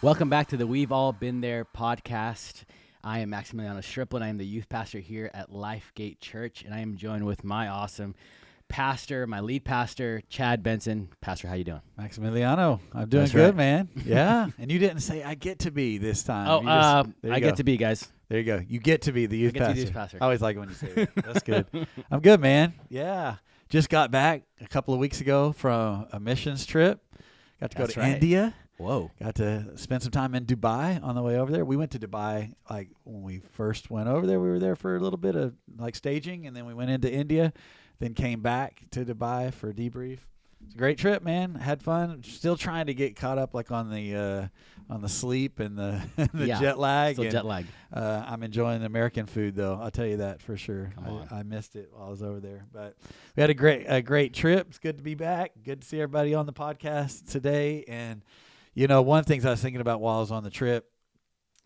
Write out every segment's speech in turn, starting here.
Welcome back to the We've All Been There podcast. I am Maximiliano Striplin. I am the youth pastor here at Lifegate Church, and I am joined with my awesome pastor, my lead pastor, Chad Benson. Pastor, how you doing? Maximiliano, I'm doing That's good, right. man. Yeah, and you didn't say I get to be this time. There you I go. get to be, guys. There you go. You get to be the youth get to be pastor. the youth pastor. I always like it when you say that. That's good. I'm good, man. Yeah, just got back a couple of weeks ago from a missions trip. Got to go That's to right. India. Whoa. Got to spend some time in Dubai on the way over there. We went to Dubai like when we first went over there. We were there for a little bit of like staging, and then we went into India, then came back to Dubai for a debrief. It's a great trip, man. Had fun. Still trying to get caught up like on the sleep and the jet lag. Still and, jet lag. I'm enjoying the American food though. I'll tell you that for sure. Come on. I missed it while I was over there, but we had a great trip. It's good to be back. Good to see everybody on the podcast today. And you know, one of the things I was thinking about while I was on the trip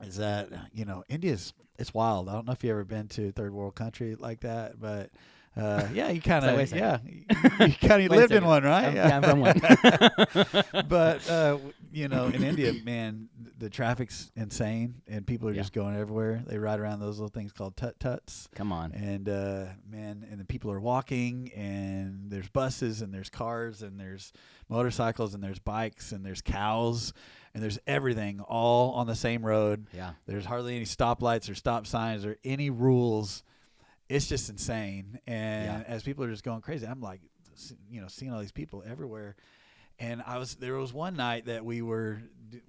is that it's wild. I don't know if you ever been to a third world country like that, but yeah, you kind wait a of second. you kind of Wait a lived in second. one, right? I'm from one. But in India, man, the traffic's insane, and people are Yeah. just going everywhere. They ride around those little things called tut-tuts, Come on. and and the people are walking, and there's buses, and there's cars, and there's motorcycles, and there's bikes, and there's cows, and there's everything all on the same road. Yeah. There's hardly any stoplights or stop signs or any rules. It's just insane. And as people are just going crazy, I'm like, seeing all these people everywhere. And there was one night that we were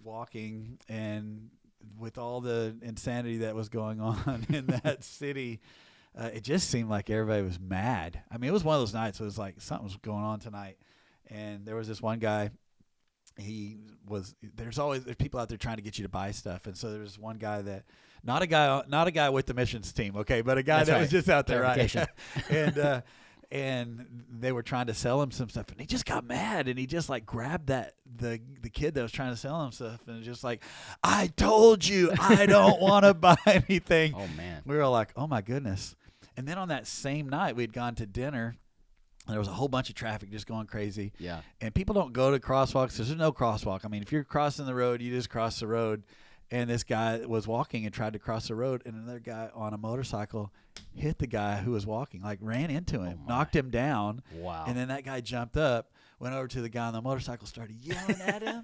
walking, and with all the insanity that was going on in that city, it just seemed like everybody was mad. I mean, it was one of those nights. It was like something was going on tonight. And there was this one guy. There's people out there trying to get you to buy stuff. And so there was one guy that, not a guy with the missions team, okay, but a guy That's that right. was just out there, right? Clarification. And they were trying to sell him some stuff, and he just got mad, and he just like grabbed the kid that was trying to sell him stuff, and just like, I told you I don't want to buy anything. Oh, man. We were all like, oh my goodness. And then on that same night, we'd gone to dinner. There was a whole bunch of traffic just going crazy. Yeah. And people don't go to crosswalks. There's no crosswalk. I mean, if you're crossing the road, you just cross the road. And this guy was walking and tried to cross the road, and another guy on a motorcycle hit the guy who was walking, like ran into him, knocked him down. Wow. And then that guy jumped up, went over to the guy on the motorcycle, started yelling at him.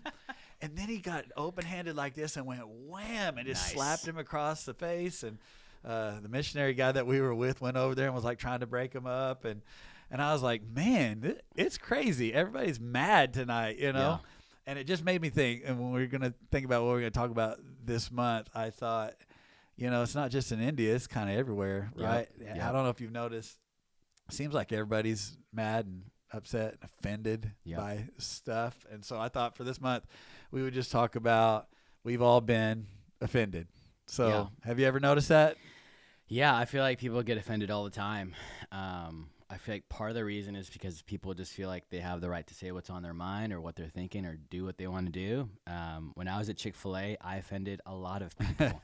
And then he got open-handed like this and went wham and just slapped him across the face. And the missionary guy that we were with went over there and was like trying to break him up. And I was like, man, it's crazy. Everybody's mad tonight, Yeah. And it just made me think, and when we're going to think about what we're going to talk about this month, I thought, it's not just in India, it's kind of everywhere, right? Yep. I don't know if you've noticed, it seems like everybody's mad and upset and offended by stuff. And so I thought for this month, we would just talk about we've all been offended. So have you ever noticed that? Yeah, I feel like people get offended all the time. I feel like part of the reason is because people just feel like they have the right to say what's on their mind or what they're thinking or do what they want to do. When I was at Chick-fil-A, I offended a lot of people.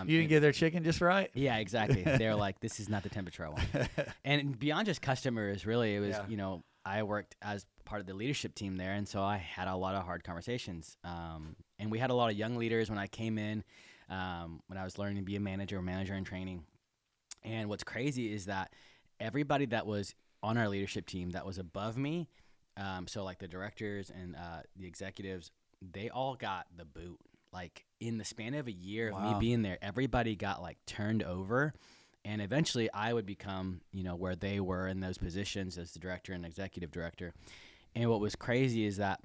You didn't get their chicken just right? Yeah, exactly. They're like, this is not the temperature I want. And beyond just customers, really, it was, I worked as part of the leadership team there, and so I had a lot of hard conversations. And we had a lot of young leaders when I came in, when I was learning to be a manager in training. And what's crazy is that everybody that was on our leadership team that was above me, so like the directors and the executives, they all got the boot. Like in the span of a year of me being there, everybody got like turned over. And eventually I would become, where they were in those positions as the director and executive director. And what was crazy is that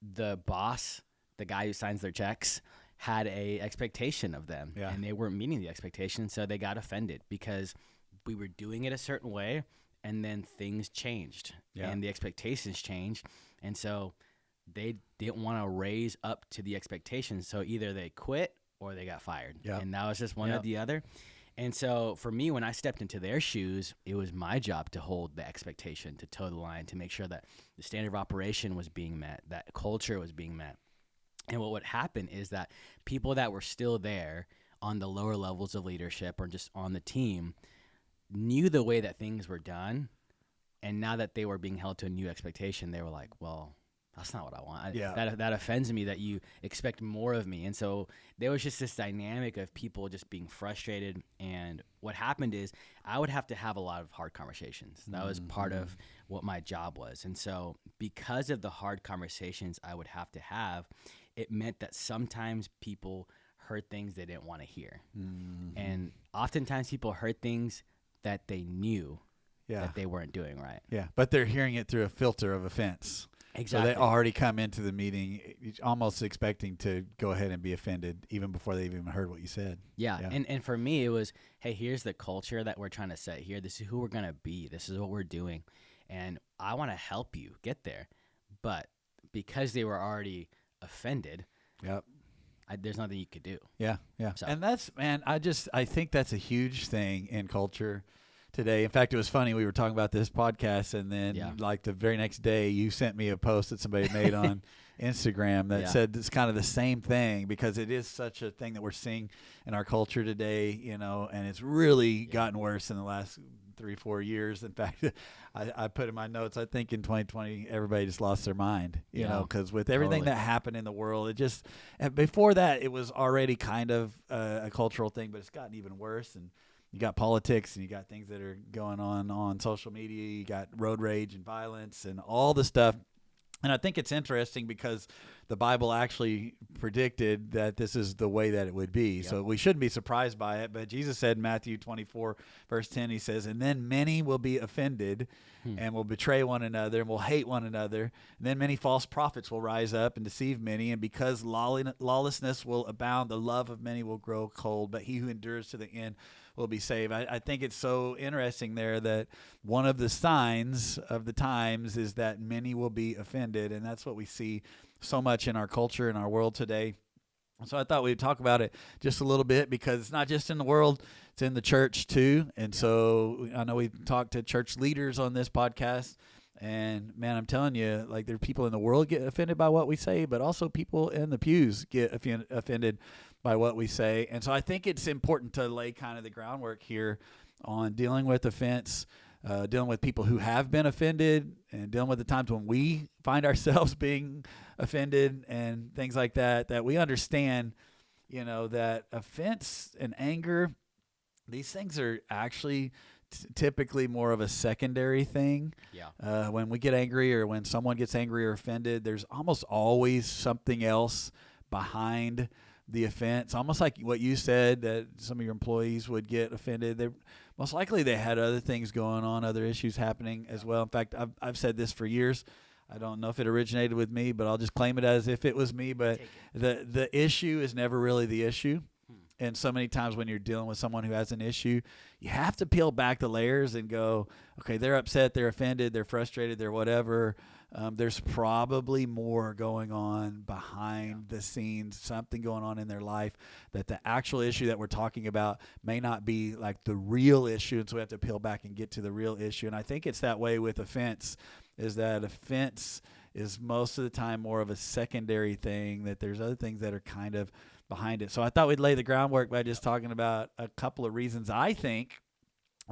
the boss, the guy who signs their checks, had a expectation of them, and they weren't meeting the expectation. So they got offended because we were doing it a certain way, and then things changed, and the expectations changed. And so they didn't want to raise up to the expectations. So either they quit or they got fired. And that was just one or the other. And so for me, when I stepped into their shoes, it was my job to hold the expectation, to toe the line, to make sure that the standard of operation was being met, that culture was being met. And what would happen is that people that were still there on the lower levels of leadership or just on the team knew the way that things were done. And now that they were being held to a new expectation, they were like, well, that's not what I want. Yeah. That offends me that you expect more of me. And so there was just this dynamic of people just being frustrated. And what happened is I would have to have a lot of hard conversations. That was part of what my job was. And so because of the hard conversations I would have to have, it meant that sometimes people heard things they didn't want to hear. And oftentimes people heard things that they knew that they weren't doing right. Yeah, but they're hearing it through a filter of offense. Exactly. So they already come into the meeting almost expecting to go ahead and be offended even before they've even heard what you said. Yeah. And for me, it was, hey, here's the culture that we're trying to set here. This is who we're going to be. This is what we're doing. And I want to help you get there. But because they were already offended, there's nothing you could do. Yeah. So. And that's, man, I think that's a huge thing in culture today. In fact, it was funny. We were talking about this podcast, and then like the very next day, you sent me a post that somebody made on Instagram that said it's kind of the same thing, because it is such a thing that we're seeing in our culture today, you know, and it's really gotten worse in the last 3-4 years. In fact, I put in my notes, I think in 2020, everybody just lost their mind, you know, because with everything that happened in the world, it just, before that, it was already kind of a cultural thing, but it's gotten even worse. And you got politics, and you got things that are going on social media. You got road rage and violence and all the stuff. And I think it's interesting because the Bible actually predicted that this is the way that it would be. So we shouldn't be surprised by it. But Jesus said in Matthew 24, verse 10, he says, and then many will be offended and will betray one another and will hate one another. And then many false prophets will rise up and deceive many. And because lawlessness will abound, the love of many will grow cold. But he who endures to the end will be saved. I think it's so interesting there that one of the signs of the times is that many will be offended. And that's what we see so much in our culture, in our world today. So I thought we'd talk about it just a little bit, because it's not just in the world, it's in the church too. And so I know we've talked to church leaders on this podcast, and man, I'm telling you, like, there are people in the world get offended by what we say, but also people in the pews get offended by what we say. And so I think it's important to lay kind of the groundwork here on dealing with offense, dealing with people who have been offended, and dealing with the times when we find ourselves being offended and things like that, that we understand, you know, that offense and anger, these things are actually typically more of a secondary thing. When we get angry, or when someone gets angry or offended, there's almost always something else behind the offense. Almost like what you said, that some of your employees would get offended. They most likely they had other things going on, other issues happening as well. In fact, I've said this for years. I don't know if it originated with me, but I'll just claim it as if it was me. But the issue is never really the issue. And so many times when you're dealing with someone who has an issue, you have to peel back the layers and go, okay, they're upset, they're offended, they're frustrated, they're whatever. There's probably more going on behind the scenes, something going on in their life, that the actual issue that we're talking about may not be like the real issue. And so we have to peel back and get to the real issue. And I think it's that way with offense, is that offense is most of the time more of a secondary thing, that there's other things that are kind of behind it. So I thought we'd lay the groundwork by just talking about a couple of reasons I think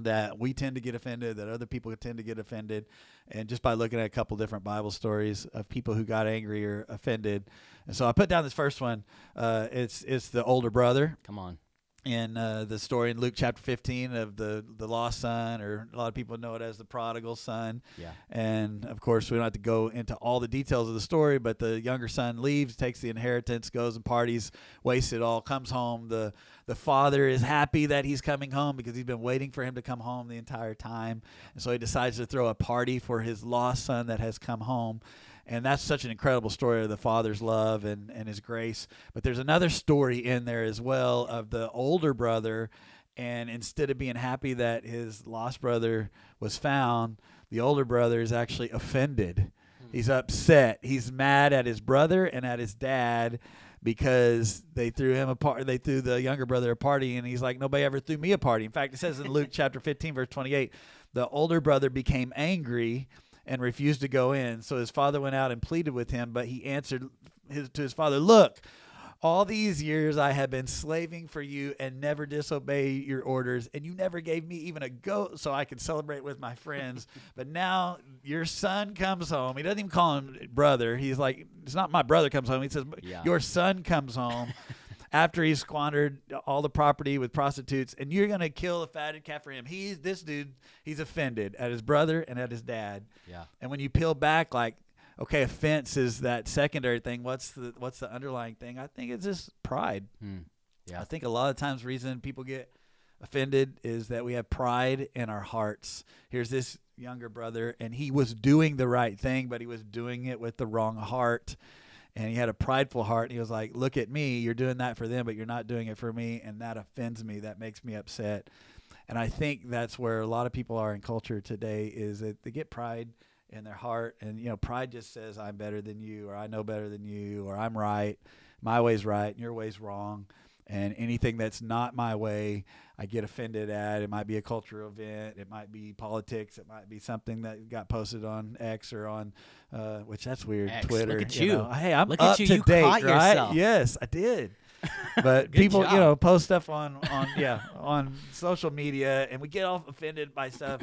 that we tend to get offended, that other people tend to get offended, and just by looking at a couple different Bible stories of people who got angry or offended. And so I put down this first one. It's the older brother. Come on. In the story in Luke chapter 15 of the lost son, or a lot of people know it as the prodigal son. And of course, we don't have to go into all the details of the story, but the younger son leaves, takes the inheritance, goes and parties, wastes it all, comes home. The father is happy that he's coming home, because he's been waiting for him to come home the entire time. And so he decides to throw a party for his lost son that has come home. And that's such an incredible story of the Father's love and his grace. But there's another story in there as well of the older brother. And instead of being happy that his lost brother was found, the older brother is actually offended. He's upset. He's mad at his brother and at his dad because they threw him a party. They threw the younger brother a party, and he's like, nobody ever threw me a party. In fact, it says in Luke chapter 15, verse 28, the older brother became angry and refused to go in. So his father went out and pleaded with him, but he answered to his father, look, all these years I have been slaving for you and never disobey your orders, and you never gave me even a goat so I could celebrate with my friends. But now your son comes home. He doesn't even call him brother. He's like, it's not my brother comes home. He says, your son comes home after he's squandered all the property with prostitutes, and you're going to kill a fatted calf for him. This dude, he's offended at his brother and at his dad. Yeah. And when you peel back, like, okay, offense is that secondary thing. What's the underlying thing? I think it's just pride. Yeah. I think a lot of times the reason people get offended is that we have pride in our hearts. Here's this younger brother, and he was doing the right thing, but he was doing it with the wrong heart. And he had a prideful heart, and he was like, look at me. You're doing that for them, but you're not doing it for me, and that offends me. That makes me upset. And I think that's where a lot of people are in culture today, is that they get pride in their heart, and pride just says I'm better than you, or I know better than you, or I'm right, my way's right and your way's wrong, and anything that's not my way I get offended at. It might be a cultural event, it might be politics, it might be something that got posted on X or on which that's weird, X, Twitter. look at you. Hey, I'm look up at you. to You date, caught right? yourself. Yes, I did. But Good people, job. post stuff on on social media, and we get all offended by stuff.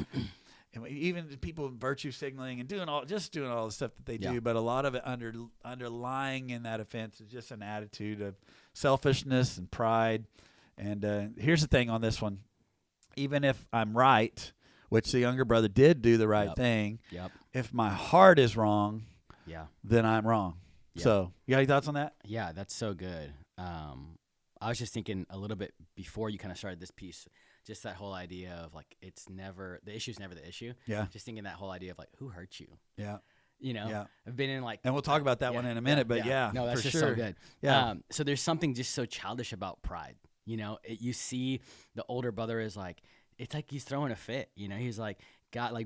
And even people virtue signaling and doing all the stuff that they do, but a lot of it underlying in that offense is just an attitude of selfishness and pride. And here's the thing on this one: even if I'm right, which the younger brother did do the right thing, if my heart is wrong, then I'm wrong. Yep. So, you got any thoughts on that? Yeah, that's so good. I was just thinking a little bit before you kind of started this piece. Just that whole idea of like, the issue's never the issue. Yeah. Just thinking that whole idea of like, who hurt you? Yeah. I've been in like, and we'll talk about that one in a minute, but no, that's for just sure. so good. Yeah. So there's something just so childish about pride. You see the older brother is like, it's like he's throwing a fit. He's like, God,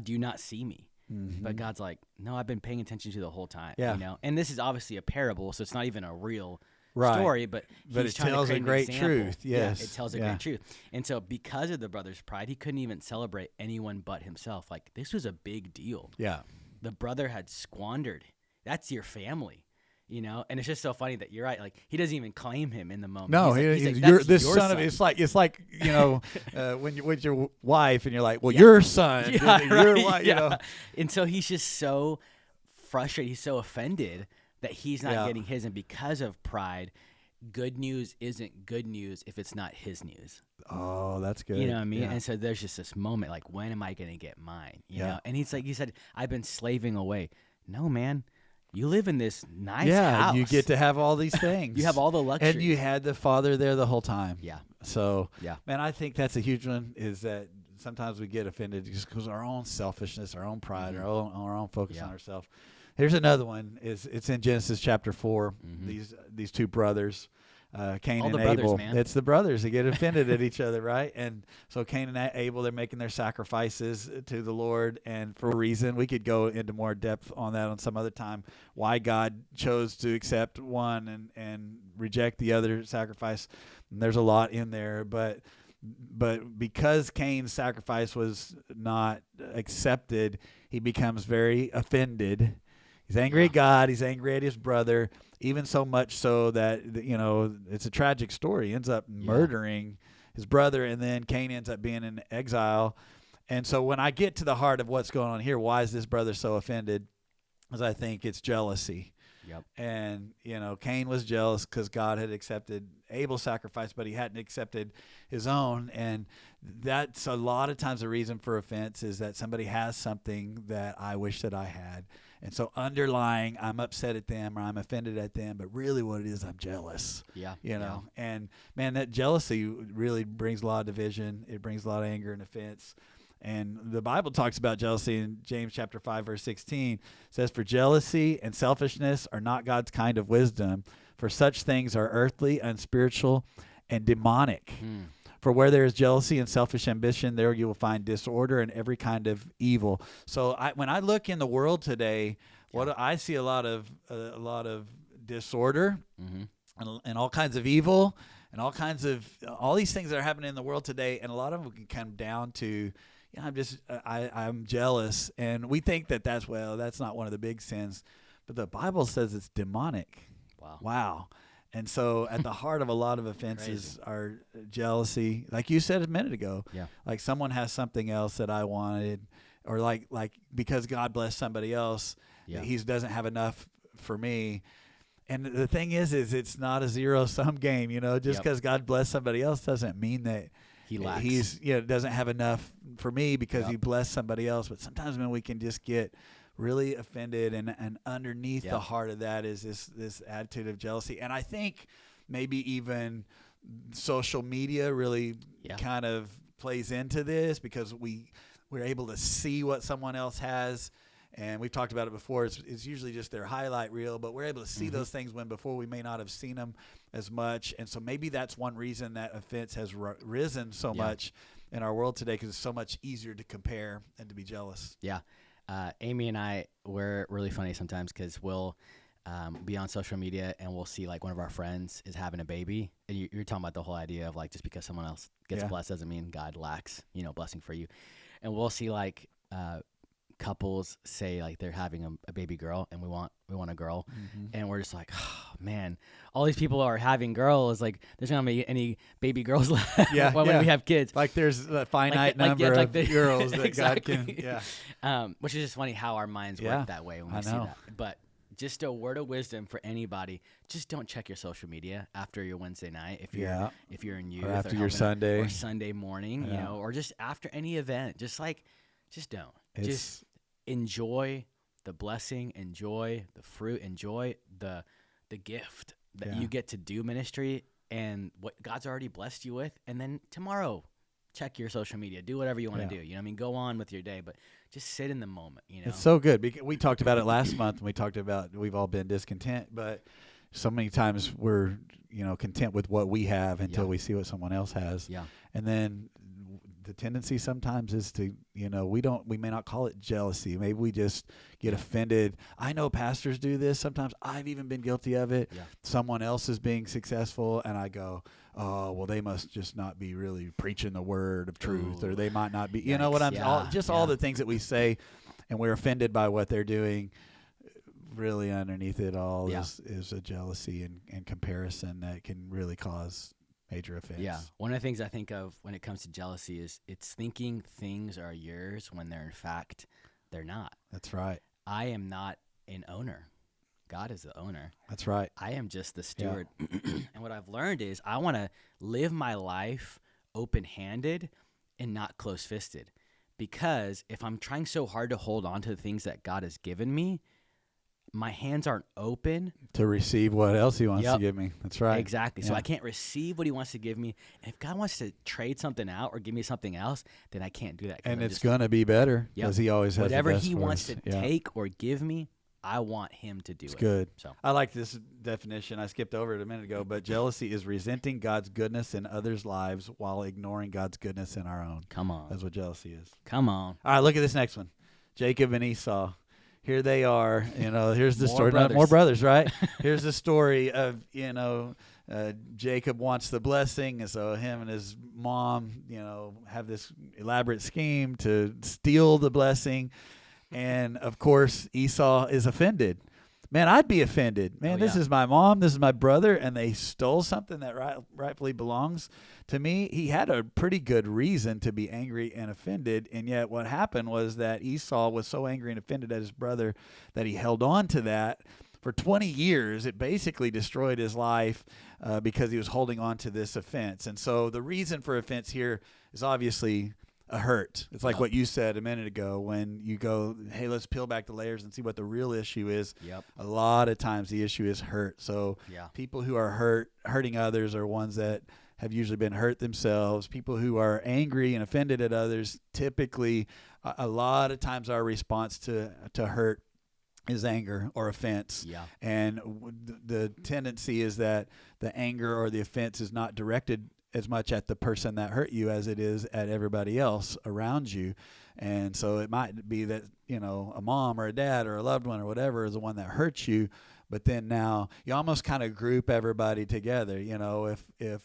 do you not see me? Mm-hmm. But God's like, no, I've been paying attention to you the whole time. Yeah. And this is obviously a parable, so it's not even a real story, but it tells a great truth. Yes, it tells a great truth. And so, because of the brother's pride, he couldn't even celebrate anyone but himself. Like, this was a big deal. Yeah, the brother had squandered. That's your family, And it's just so funny that you're right. Like, he doesn't even claim him in the moment. No, he's like, you're that's this your son of. It's like when you're with your wife and you're like, well, your son, your wife, And so he's just so frustrated. He's so offended that he's not getting his, and because of pride, good news isn't good news if it's not his news. Oh, that's good. You know what I mean? Yeah. And so there's just this moment, like, when am I going to get mine? You know? And he's like, he said, I've been slaving away. No, man. You live in this nice house. You get to have all these things. You have all the luxury. And you had the father there the whole time. Yeah. So, man, I think that's a huge one, is that sometimes we get offended just because our own selfishness, our own pride, our own focus on ourselves. Here's another one. It's in Genesis chapter 4. These two brothers, Cain and Abel. Man. It's the brothers that get offended at each other, right? And so Cain and Abel, they're making their sacrifices to the Lord, and for a reason. We could go into more depth on that on some other time, why God chose to accept one and reject the other sacrifice. And there's a lot in there, but because Cain's sacrifice was not accepted, he becomes very offended. He's angry at God. He's angry at his brother, even so much so that, it's a tragic story. He ends up murdering his brother, and then Cain ends up being in exile. And so when I get to the heart of what's going on here, why is this brother so offended? Because I think it's jealousy. Yep. And, Cain was jealous because God had accepted Abel's sacrifice, but he hadn't accepted his own. And that's a lot of times the reason for offense, is that somebody has something that I wish that I had. And so underlying, I'm upset at them or I'm offended at them, but really what it is, I'm jealous. Yeah. And man, that jealousy really brings a lot of division. It brings a lot of anger and offense. And the Bible talks about jealousy in James chapter 5, verse 16. It says, for jealousy and selfishness are not God's kind of wisdom, for such things are earthly, unspiritual, and demonic. For where there is jealousy and selfish ambition, there you will find disorder and every kind of evil. So when I look in the world today, what I see a lot of disorder and all kinds of evil and all these things that are happening in the world today, and a lot of them can come down to, I'm jealous, and we think that's not one of the big sins, but the Bible says it's demonic. Wow. And so at the heart of a lot of offenses are jealousy. Like you said a minute ago, like someone has something else that I wanted, or like because God blessed somebody else, he doesn't have enough for me. And the thing is it's not a zero-sum game, you know. Just because God blessed somebody else doesn't mean that he lacks. He's doesn't have enough for me because he blessed somebody else. But sometimes when we can just get really offended, and underneath the heart of that is this attitude of jealousy. And I think maybe even social media really kind of plays into this, because we're able to see what someone else has. And we've talked about it before. It's usually just their highlight reel, but we're able to see those things when before we may not have seen them as much. And so maybe that's one reason that offense has risen so much in our world today, because it's so much easier to compare and to be jealous. Yeah. Amy and I, we're really funny sometimes, because we'll be on social media and we'll see like one of our friends is having a baby. And you're talking about the whole idea of like, just because someone else gets blessed doesn't mean God lacks, blessing for you. And we'll see like couples say like they're having a baby girl, and we want a girl, and we're just like, oh man, all these people are having girls, like there's not gonna be any baby girls left when we have kids. Like there's a finite number of girls that exactly. God can which is just funny how our minds work that way when we see that. But just a word of wisdom for anybody: just don't check your social media after your Wednesday night if you're in youth, or after your Sunday or Sunday morning, or just after any event. Just don't. Just enjoy the blessing, enjoy the fruit, enjoy the gift that you get to do ministry and what God's already blessed you with. And then tomorrow, check your social media, do whatever you want to do. You know what I mean? Go on with your day, but just sit in the moment. It's so good. We talked about it last month, and we talked about we've all been discontent, but so many times we're content with what we have until we see what someone else has. And then the tendency sometimes is to, we may not call it jealousy. Maybe we just get offended. I know pastors do this. Sometimes I've even been guilty of it. Someone else is being successful, and I go, oh, well, they must just not be really preaching the word of truth, or they might not be, you know what I'm, all the things that we say, and we're offended by what they're doing. Really underneath it all is a jealousy and comparison that can really cause major offense. Yeah. One of the things I think of when it comes to jealousy is it's thinking things are yours when they're in fact they're not. That's right. I am not an owner. God is the owner. That's right. I am just the steward. And what I've learned is I want to live my life open-handed and not close-fisted, because if I'm trying so hard to hold on to the things that God has given me, my hands aren't open to receive what else he wants to give me. That's right. Exactly. So I can't receive what he wants to give me. And if God wants to trade something out or give me something else, then I can't do that. And it's going to be better because he always has whatever the best he wants us. to take or give me, I want him to do it. It's good. So I like this definition. I skipped over it a minute ago, but jealousy is resenting God's goodness in others' lives while ignoring God's goodness in our own. Come on. That's what jealousy is. Come on. All right, look at this next one. Jacob and Esau. Here they are, here's the story. Brothers. More brothers, right? Here's the story of, Jacob wants the blessing. And so him and his mom, have this elaborate scheme to steal the blessing. And of course, Esau is offended. Man, I'd be offended. Man, this is my mom, this is my brother, and they stole something that rightfully belongs to me. He had a pretty good reason to be angry and offended, and yet what happened was that Esau was so angry and offended at his brother that he held on to that for 20 years. It basically destroyed his life because he was holding on to this offense. And so the reason for offense here is obviously a hurt. It's like what you said a minute ago when you go, hey, let's peel back the layers and see what the real issue is. A lot of times the issue is hurt. So people who are hurting others are ones that have usually been hurt themselves. People who are angry and offended at others, typically a lot of times our response to hurt is anger or offense. And the tendency is that the anger or the offense is not directed as much at the person that hurt you as it is at everybody else around you. And so it might be that, a mom or a dad or a loved one or whatever is the one that hurts you. But then now you almost kind of group everybody together. If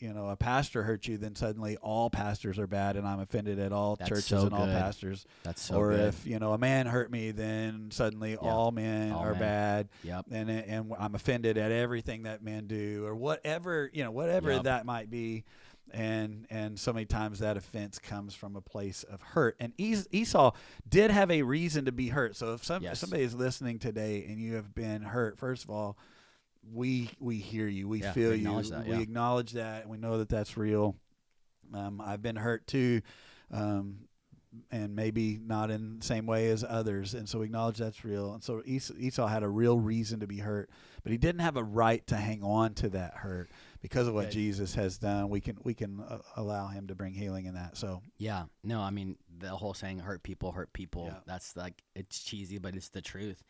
a pastor hurt you, then suddenly all pastors are bad, and I'm offended at all churches and all pastors. That's so or good. If a man hurt me, then suddenly all men are bad. Yep. And I'm offended at everything that men do, or whatever that might be. And so many times that offense comes from a place of hurt. And Esau did have a reason to be hurt. So if somebody is listening today and you have been hurt, first of all, we hear you, we feel you, we acknowledge that, and we know that that's real. I've been hurt too, and maybe not in the same way as others, and so we acknowledge that's real. And so Esau had a real reason to be hurt, but he didn't have a right to hang on to that hurt because of what Jesus has done. We can allow him to bring healing in that. So no, I mean, the whole saying hurt people. Yeah. That's like, it's cheesy, but it's the truth.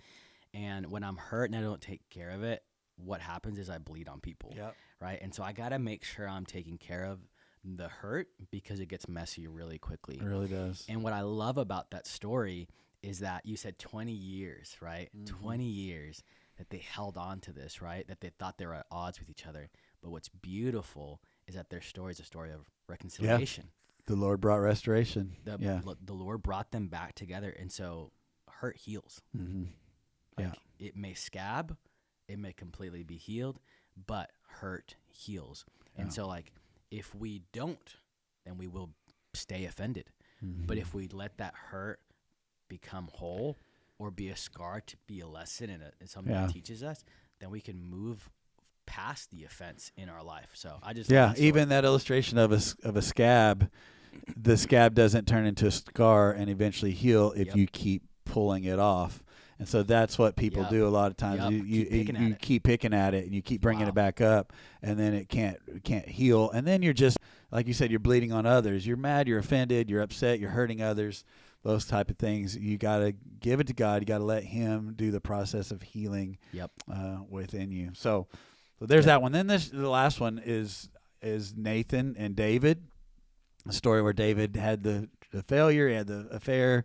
And when I'm hurt and I don't take care of it, what happens is I bleed on people, right? And so I got to make sure I'm taking care of the hurt, because it gets messy really quickly. It really does. And what I love about that story is that you said 20 years, right? Mm-hmm. 20 years that they held on to this, right? That they thought they were at odds with each other. But what's beautiful is that their story is a story of reconciliation. The Lord brought restoration. The Lord brought them back together. And so hurt heals. Mm-hmm. It may scab, it may completely be healed, but hurt heals. And so, like, if we don't, then we will stay offended. Mm-hmm. But if we let that hurt become whole, or be a scar to be a lesson and something that teaches us, then we can move past the offense in our life. So I just even that illustration of a scab, the scab doesn't turn into a scar and eventually heal if you keep pulling it off. And so that's what people do a lot of times. You keep picking at it, and you keep bringing it back up, and then it can't heal. And then you're just, like you said, you're bleeding on others. You're mad, you're offended, you're upset, you're hurting others, those type of things. You got to give it to God. You got to let him do the process of healing within you. So there's that one. Then the last one is Nathan and David, a story where David had the failure, he had the affair,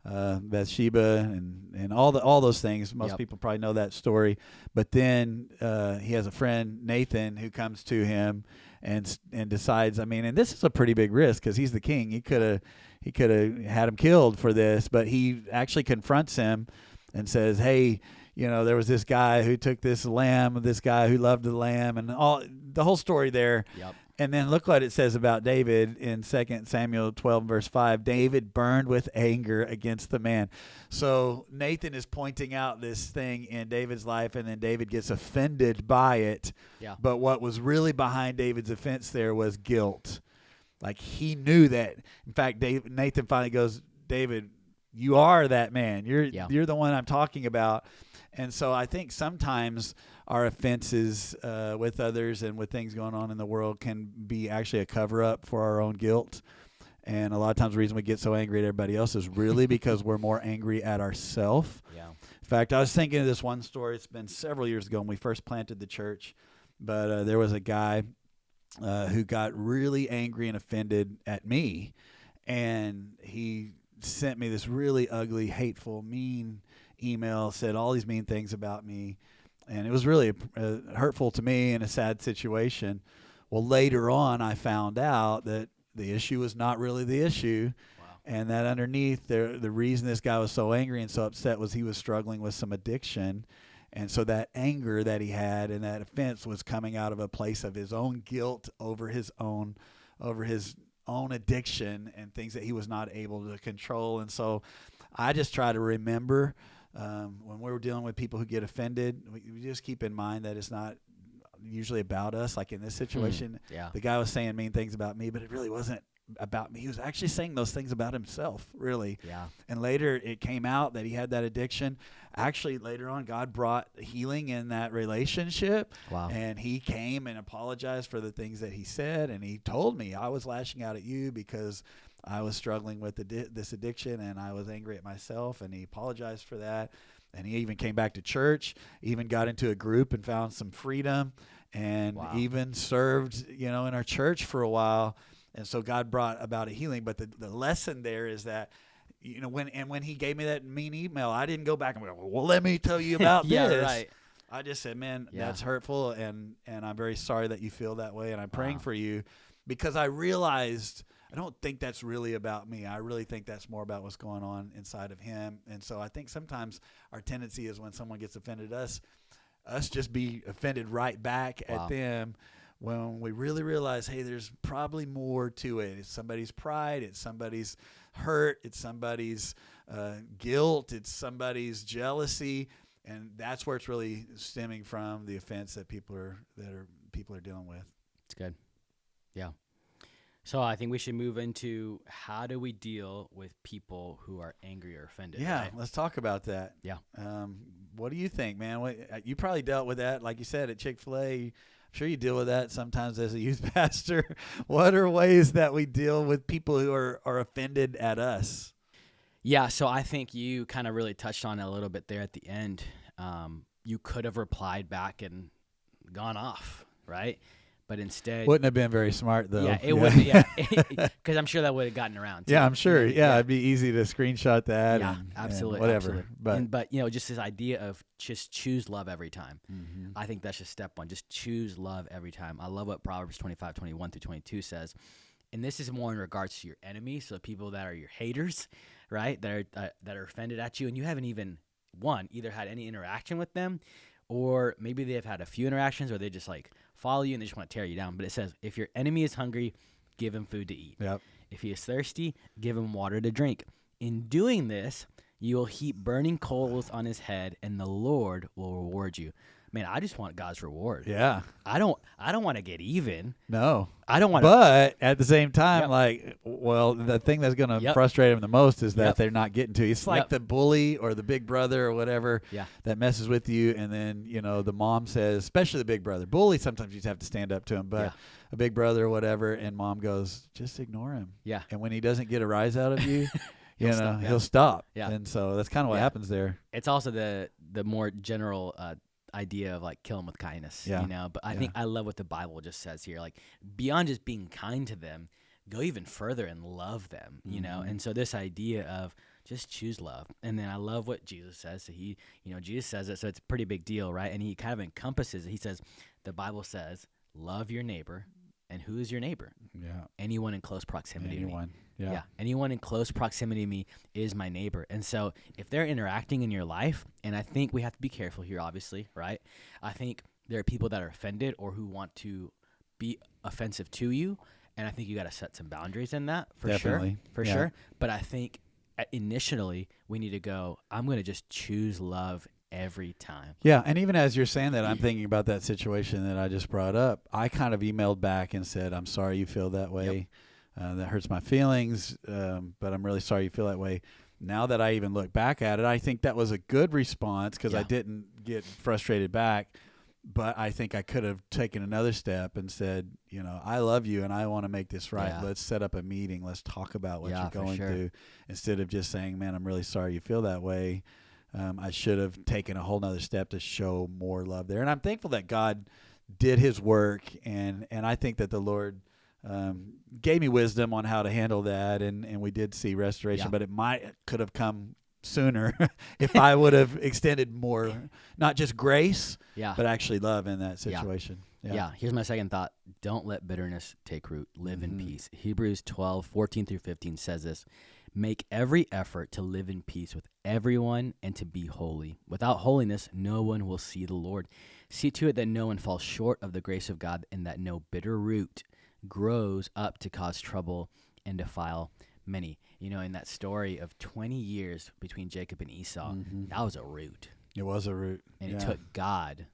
Bathsheba and all those things. Most people probably know that story. But then he has a friend, Nathan, who comes to him and decides, and this is a pretty big risk because he's the king. He could have had him killed for this, but he actually confronts him and says, hey, there was this guy who took this lamb, this guy who loved the lamb, and all the whole story there. And then look what it says about David in 2 Samuel 12, verse 5. David burned with anger against the man. So Nathan is pointing out this thing in David's life, and then David gets offended by it. But what was really behind David's offense there was guilt. Like, he knew that. In fact, Nathan finally goes, David, you are that man. You're the one I'm talking about. And so I think sometimes our offenses with others and with things going on in the world can be actually a cover-up for our own guilt. And a lot of times the reason we get so angry at everybody else is really because we're more angry at ourselves. In fact, I was thinking of this one story. It's been several years ago when we first planted the church. But there was a guy who got really angry and offended at me. And he sent me this really ugly, hateful, mean email, said all these mean things about me, and it was really hurtful to me in a sad situation. Well, later on, I found out that the issue was not really the issue, and that underneath the reason this guy was so angry and so upset was he was struggling with some addiction, and so that anger that he had and that offense was coming out of a place of his own guilt over his own addiction and things that he was not able to control. And so I just try to remember when we're dealing with people who get offended, we just keep in mind that it's not usually about us. Like in this situation, the guy was saying mean things about me, but it really wasn't about me. He was actually saying those things about himself, really. And later it came out that he had that addiction. Actually, later on, God brought healing in that relationship. And he came and apologized for the things that he said. And he told me, I was lashing out at you because I was struggling with this addiction, and I was angry at myself, and he apologized for that. And he even came back to church, even got into a group and found some freedom, and even served, in our church for a while. And so God brought about a healing. But the lesson there is that, when he gave me that mean email, I didn't go back and go, well, let me tell you about this. I just said, man, that's hurtful, and I'm very sorry that you feel that way, and I'm praying for you, because I realized I don't think that's really about me. I really think that's more about what's going on inside of him. And so I think sometimes our tendency is when someone gets offended us just be offended right back at them, when we really realize, hey, there's probably more to it. It's somebody's pride. It's somebody's hurt. It's somebody's guilt. It's somebody's jealousy. And that's where it's really stemming from, the offense that people are dealing with. It's good. Yeah. So I think we should move into, how do we deal with people who are angry or offended? Yeah, right? Let's talk about that. Yeah. What do you think, man? You probably dealt with that, like you said, at Chick-fil-A. I'm sure you deal with that sometimes as a youth pastor. What are ways that we deal with people who are offended at us? Yeah, so I think you kind of really touched on it a little bit there at the end. You could have replied back and gone off, right? But instead, wouldn't have been very smart, though. Yeah, it wouldn't. Yeah, because I'm sure that would have gotten around. Too. Yeah, I'm sure. Yeah, it'd be easy to screenshot that. Yeah, and, absolutely, and whatever. Absolutely. But just this idea of just choose love every time. Mm-hmm. I think that's just step one. Just choose love every time. I love what Proverbs 25:21-22 says, and this is more in regards to your enemies, so people that are your haters, right? That are offended at you, and you haven't even either had any interaction with them, or maybe they have had a few interactions, or they just like follow you and they just want to tear you down. But it says, if your enemy is hungry, give him food to eat. Yep. If he is thirsty, give him water to drink. In doing this, you will heap burning coals on his head, and the Lord will reward you. Man, I just want God's reward. Yeah. I don't want to get even. No. I don't want But at the same time, the thing that's going to frustrate them the most is that they're not getting to you. It's like the bully or the big brother or whatever that messes with you, and then, the mom says, especially the big brother. Bully, sometimes you just have to stand up to him, but a big brother or whatever, and mom goes, just ignore him. Yeah. And when he doesn't get a rise out of you, he'll stop. stop. Yeah. And so that's kind of what happens there. It's also the more general idea of like kill them with kindness, but I think I love what the Bible just says here, like beyond just being kind to them, go even further and love them, and so this idea of just choose love. And then I love what Jesus says. So Jesus says it, so it's a pretty big deal, right? And he kind of encompasses it. He says, the Bible says, love your neighbor. And who is your neighbor? Yeah. Anyone in close proximity to me. Yeah. Anyone in close proximity to me is my neighbor. And so if they're interacting in your life, and I think we have to be careful here, obviously, right? I think there are people that are offended or who want to be offensive to you. And I think you got to set some boundaries in that for Definitely. sure. But I think initially we need to go, I'm going to just choose love every time. Yeah, and even as you're saying that, I'm thinking about that situation that I just brought up. I kind of emailed back and said, I'm sorry you feel that way. That hurts my feelings, but I'm really sorry you feel that way. Now that I even look back at it, I think that was a good response because I didn't get frustrated back. But I think I could have taken another step and said, I love you and I want to make this right. Yeah. Let's set up a meeting. Let's talk about what you're going sure. through, instead of just saying, man, I'm really sorry you feel that way. I should have taken a whole nother step to show more love there. And I'm thankful that God did his work. And I think that the Lord gave me wisdom on how to handle that. And we did see restoration, but it could have come sooner if I would have extended more, not just grace, but actually love in that situation. Yeah. Here's my second thought. Don't let bitterness take root. Live in peace. Hebrews 12:14-15 says this. Make every effort to live in peace with everyone and to be holy. Without holiness, no one will see the Lord. See to it that no one falls short of the grace of God, and that no bitter root grows up to cause trouble and defile many. In that story of 20 years between Jacob and Esau, that was a root. It was a root. And it took God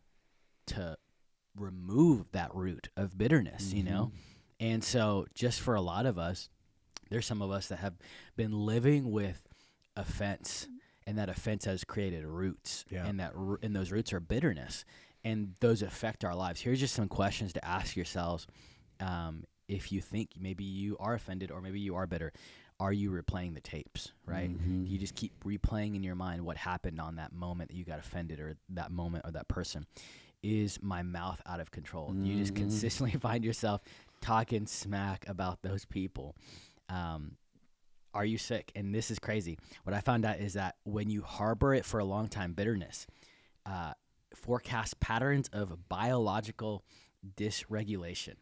to remove that root of bitterness, And so just for a lot of us, there's some of us that have been living with offense, and that offense has created roots, and and those roots are bitterness, and those affect our lives. Here's just some questions to ask yourselves. If you think maybe you are offended or maybe you are bitter, are you replaying the tapes, right? You just keep replaying in your mind what happened on that moment that you got offended, or that moment or that person. Is my mouth out of control? Do you just consistently find yourself talking smack about those people? Are you sick? And this is crazy. What I found out is that when you harbor it for a long time, bitterness, forecasts patterns of biological dysregulation.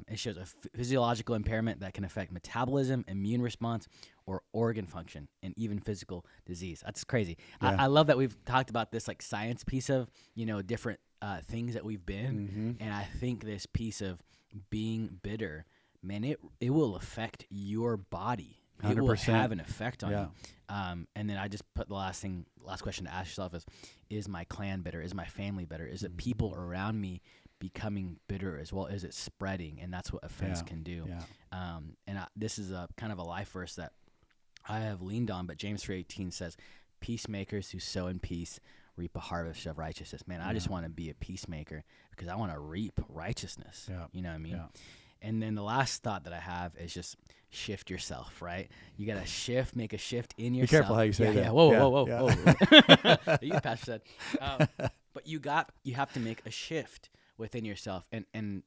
It shows a physiological impairment that can affect metabolism, immune response, or organ function, and even physical disease. That's crazy. Yeah. I love that we've talked about this like science piece of, different things that we've been. Mm-hmm. And I think this piece of being bitter, man, it will affect your body. 100%. It will have an effect on Yeah. you. And then I just put the last question to ask yourself is my clan bitter? Is my family bitter? Is it people around me becoming bitter as well? Is it spreading? And that's what offense can do. Yeah. This is a kind of a life verse that I have leaned on, but James 3:18 says, peacemakers who sow in peace reap a harvest of righteousness. Man, I just want to be a peacemaker because I want to reap righteousness. Yeah. You know what I mean? Yeah. And then the last thought that I have is just shift yourself, right? You got to make a shift in yourself. Be careful how you say that. Yeah. Whoa. You pastor said. But you have to make a shift within yourself. And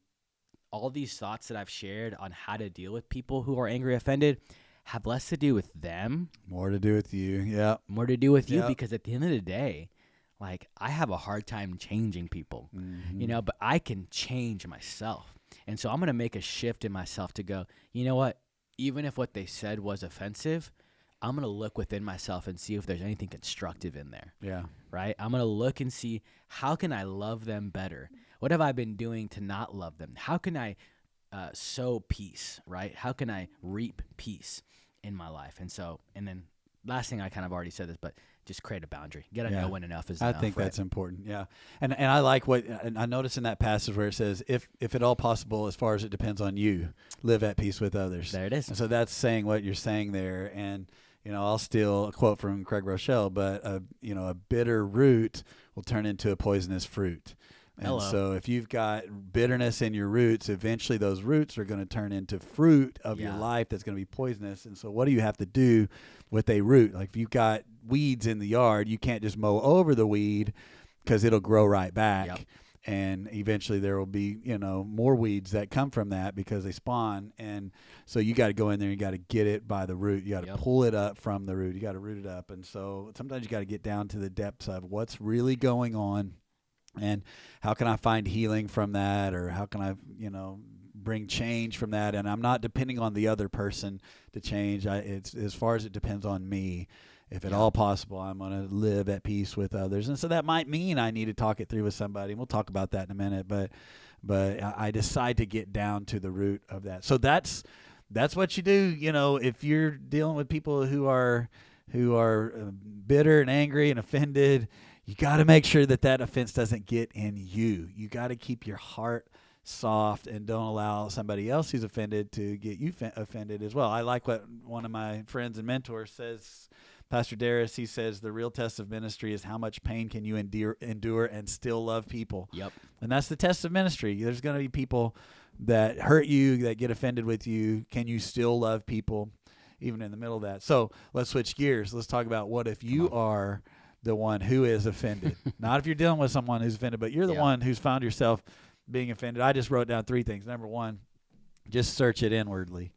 all these thoughts that I've shared on how to deal with people who are angry, offended, have less to do with them. More to do with you. Yeah. More to do with you, because at the end of the day, like, I have a hard time changing people, but I can change myself. And so I'm going to make a shift in myself to go, you know what? Even if what they said was offensive, I'm going to look within myself and see if there's anything constructive in there. Yeah. Right? I'm going to look and see, how can I love them better? What have I been doing to not love them? How can I sow peace, right? How can I reap peace in my life? And then last thing, I kind of already said this, but just create a boundary. You got to know when enough is enough. I think that's important. Yeah. And I like and I notice in that passage where it says, if at all possible, as far as it depends on you, live at peace with others. There it is. And so that's saying what you're saying there. And, I'll steal a quote from Craig Rochelle, but a bitter root will turn into a poisonous fruit. And so if you've got bitterness in your roots, eventually those roots are going to turn into fruit of your life that's going to be poisonous. And so what do you have to do with a root? Like, if you've got weeds in the yard, you can't just mow over the weed because it'll grow right back. Yep. And eventually there will be, more weeds that come from that because they spawn. And so you got to go in there and you got to get it by the root. You got to pull it up from the root. You got to root it up. And so sometimes you got to get down to the depths of what's really going on. And how can I find healing from that, or how can I, bring change from that? And I'm not depending on the other person to change. It's as far as it depends on me. If at all possible, I'm going to live at peace with others. And so that might mean I need to talk it through with somebody. And we'll talk about that in a minute. But I decide to get down to the root of that. So that's what you do. If you're dealing with people who are bitter and angry and offended, you got to make sure that offense doesn't get in you. You got to keep your heart soft and don't allow somebody else who's offended to get you offended as well. I like what one of my friends and mentors says, Pastor Darius. He says, the real test of ministry is how much pain can you endure and still love people. Yep. And that's the test of ministry. There's going to be people that hurt you, that get offended with you. Can you still love people even in the middle of that? So let's switch gears. Let's talk about what if you are the one who is offended. Not if you're dealing with someone who's offended, but you're the one who's found yourself being offended. I just wrote down 3 things. Number 1, just search it inwardly.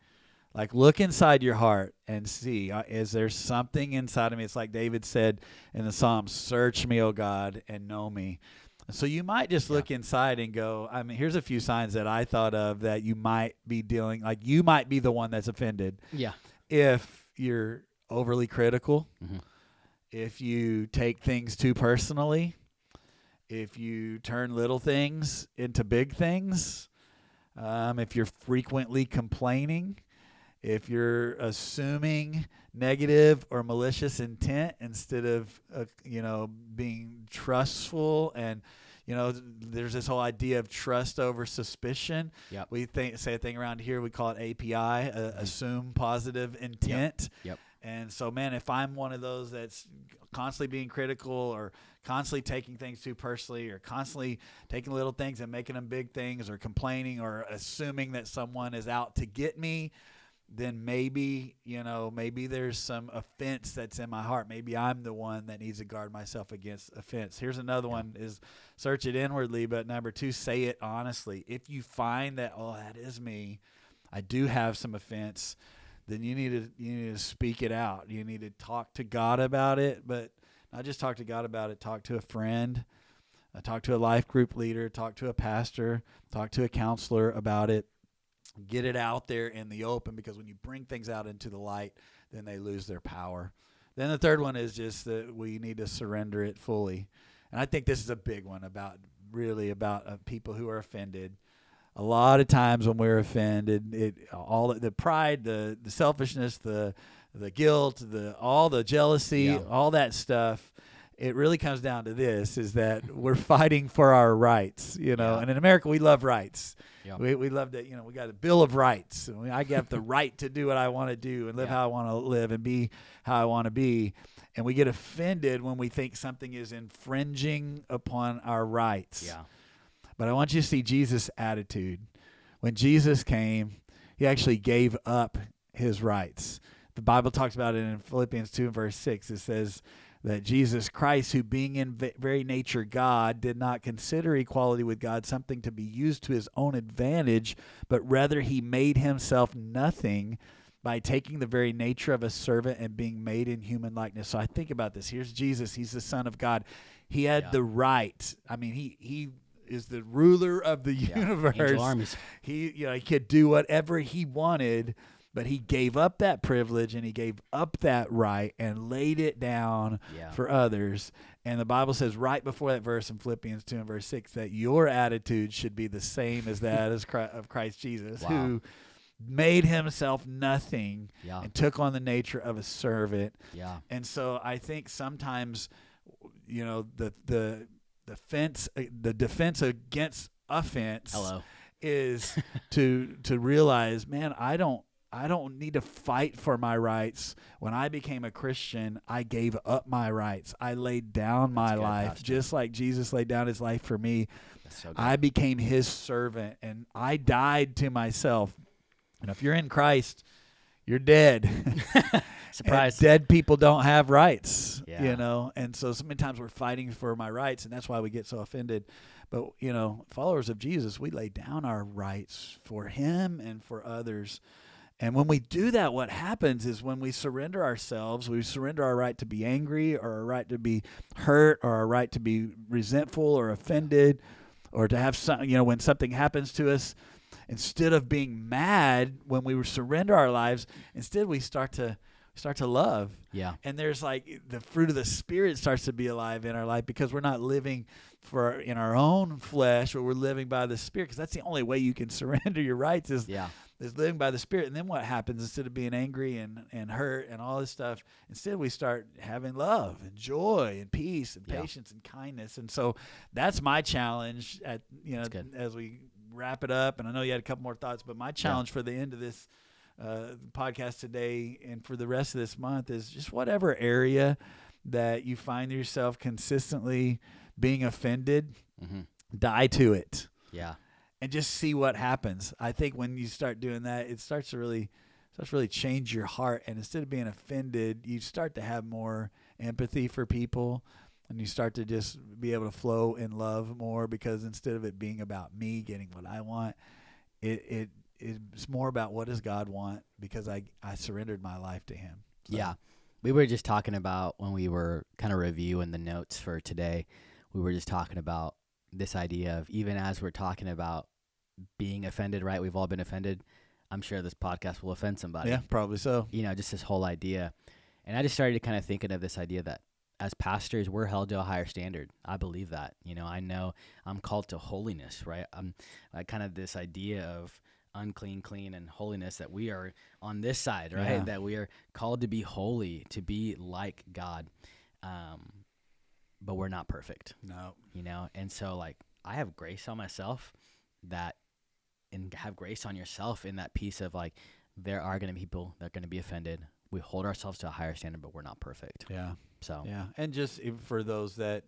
Like, look inside your heart and see, is there something inside of me? It's like David said in the Psalms, search me, O God, and know me. So you might just look inside and go, here's a few signs that I thought of that you might be you might be the one that's offended. Yeah. If you're overly critical, if you take things too personally, if you turn little things into big things, if you're frequently complaining, if you're assuming negative or malicious intent instead of, being trustful. And, there's this whole idea of trust over suspicion. Yep. We say a thing around here, we call it API, assume positive intent. Yep. And so, man, if I'm one of those that's constantly being critical or constantly taking things too personally or constantly taking little things and making them big things or complaining or assuming that someone is out to get me, then maybe there's some offense that's in my heart. Maybe I'm the one that needs to guard myself against offense. Here's another one is search it inwardly, but number 2, say it honestly. If you find that, that is me, I do have some offense, then you need to speak it out. You need to talk to God about it, but not just talk to God about it, talk to a friend, talk to a life group leader, talk to a pastor, talk to a counselor about it. Get it out there in the open, because when you bring things out into the light, then they lose their power. Then the third one is just that we need to surrender it fully. And I think this is a big one about people who are offended. A lot of times when we're offended, all the pride, the selfishness, the guilt, all the jealousy, all that stuff, it really comes down to this, is that we're fighting for our rights, And in America, we love rights. Yeah. We love that, we got a Bill of Rights. I have the right to do what I want to do and live how I want to live and be how I want to be. And we get offended when we think something is infringing upon our rights. Yeah. But I want you to see Jesus' attitude. When Jesus came, he actually gave up his rights. The Bible talks about it in Philippians 2 and verse 6. It says that Jesus Christ, who being in very nature God, did not consider equality with God something to be used to his own advantage, but rather he made himself nothing by taking the very nature of a servant and being made in human likeness. So I think about this. Here's Jesus. He's the Son of God. He had the right. I mean, he is the ruler of the universe. Angel armies. He could do whatever he wanted, but he gave up that privilege and he gave up that right and laid it down for others. And the Bible says right before that verse in Philippians 2 and verse 6 that your attitude should be the same as that of Christ Jesus, who made himself nothing and took on the nature of a servant. Yeah. And so I think sometimes, the defense against offense is to realize, man, I don't need to fight for my rights. When I became a Christian, I gave up my rights. I laid down my life, just like Jesus laid down his life for me. So I became his servant, and I died to myself. And if you're in Christ, you're dead. Surprise. And dead people don't have rights, And so many times we're fighting for my rights, and that's why we get so offended. But, followers of Jesus, we lay down our rights for him and for others. And when we do that, what happens is when we surrender ourselves, we surrender our right to be angry or our right to be hurt or our right to be resentful or offended or to have some, when something happens to us, instead of being mad when we surrender our lives, instead we start to love. Yeah. And there's like the fruit of the Spirit starts to be alive in our life because we're not living in our own flesh, but we're living by the Spirit, because that's the only way you can surrender your rights is living by the Spirit. And then what happens, instead of being angry and hurt and all this stuff, instead we start having love and joy and peace and patience and kindness. And so that's my challenge as we wrap it up. And I know you had a couple more thoughts, but my challenge for the end of this podcast today and for the rest of this month is just whatever area that you find yourself consistently being offended, die to it. Yeah. And just see what happens. I think when you start doing that, it starts to really change your heart. And instead of being offended, you start to have more empathy for people, and you start to just be able to flow in love more, because instead of it being about me getting what I want, it's more about what does God want, because I surrendered my life to him. So. Yeah. We were just talking about, when we were kind of reviewing the notes for today, we were just talking about this idea of, even as we're talking about being offended, right? We've all been offended. I'm sure this podcast will offend somebody. Yeah, probably so. Just this whole idea. And I just started kind of thinking of this idea that as pastors, we're held to a higher standard. I believe that. I know I'm called to holiness, right? I'm kind of this idea of unclean, clean, and holiness, that we are on this side, right? Yeah. That we are called to be holy, to be like God. But we're not perfect. No. And so I have grace on myself and have grace on yourself in that piece of there are going to be people that are going to be offended. We hold ourselves to a higher standard, but we're not perfect. Yeah. So. Yeah. And just for those that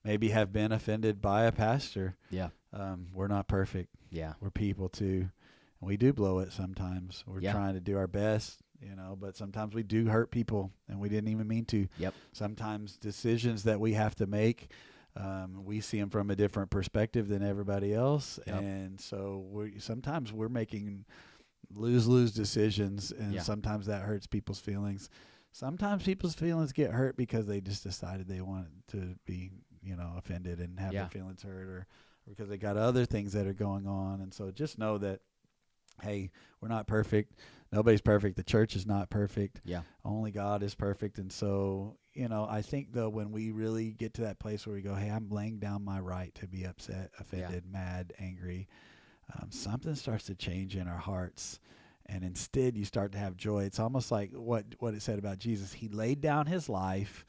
maybe have been offended by a pastor. Yeah. We're not perfect. Yeah. We're people too. And we do blow it sometimes. We're trying to do our best, but sometimes we do hurt people and we didn't even mean to. Yep. Sometimes decisions that we have to make, we see them from a different perspective than everybody else. Yep. And so sometimes we're making lose-lose decisions, and sometimes that hurts people's feelings. Sometimes people's feelings get hurt because they just decided they want to be offended and have their feelings hurt, or because they got other things that are going on. And so just know that, hey, we're not perfect. Nobody's perfect. The church is not perfect. Yeah. Only God is perfect. And so, I think though, when we really get to that place where we go, hey, I'm laying down my right to be upset, offended, mad, angry, something starts to change in our hearts. And instead you start to have joy. It's almost like what it said about Jesus. He laid down his life.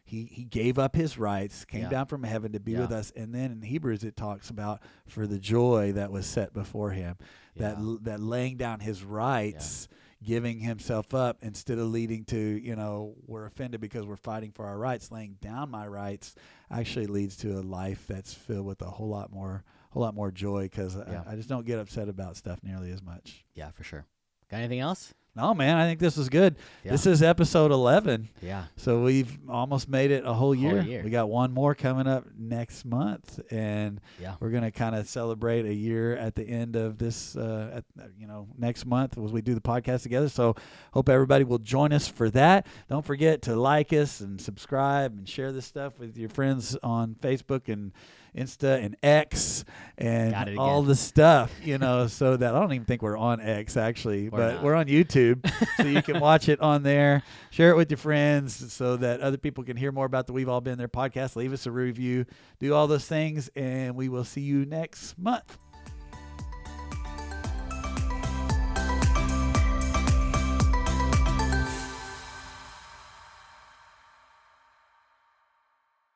He gave up his rights, came down from heaven to be with us. And then in Hebrews it talks about for the joy that was set before him, that laying down his rights, giving himself up instead of leading to, we're offended because we're fighting for our rights. Laying down my rights actually leads to a life that's filled with a whole lot more joy, because I just don't get upset about stuff nearly as much. Yeah, for sure. Got anything else? No, man, I think this was good. Yeah. This is episode 11. Yeah. So we've almost made it a whole year. We got one more coming up next month, and we're going to kind of celebrate a year at the end of this, next month as we do the podcast together. So hope everybody will join us for that. Don't forget to like us and subscribe and share this stuff with your friends on Facebook and Insta and X and all the stuff, so that I don't even think we're on X actually, but we're on YouTube. So you can watch it on there, share it with your friends so that other people can hear more about the We've All Been There podcast. Leave us a review, do all those things, and we will see you next month.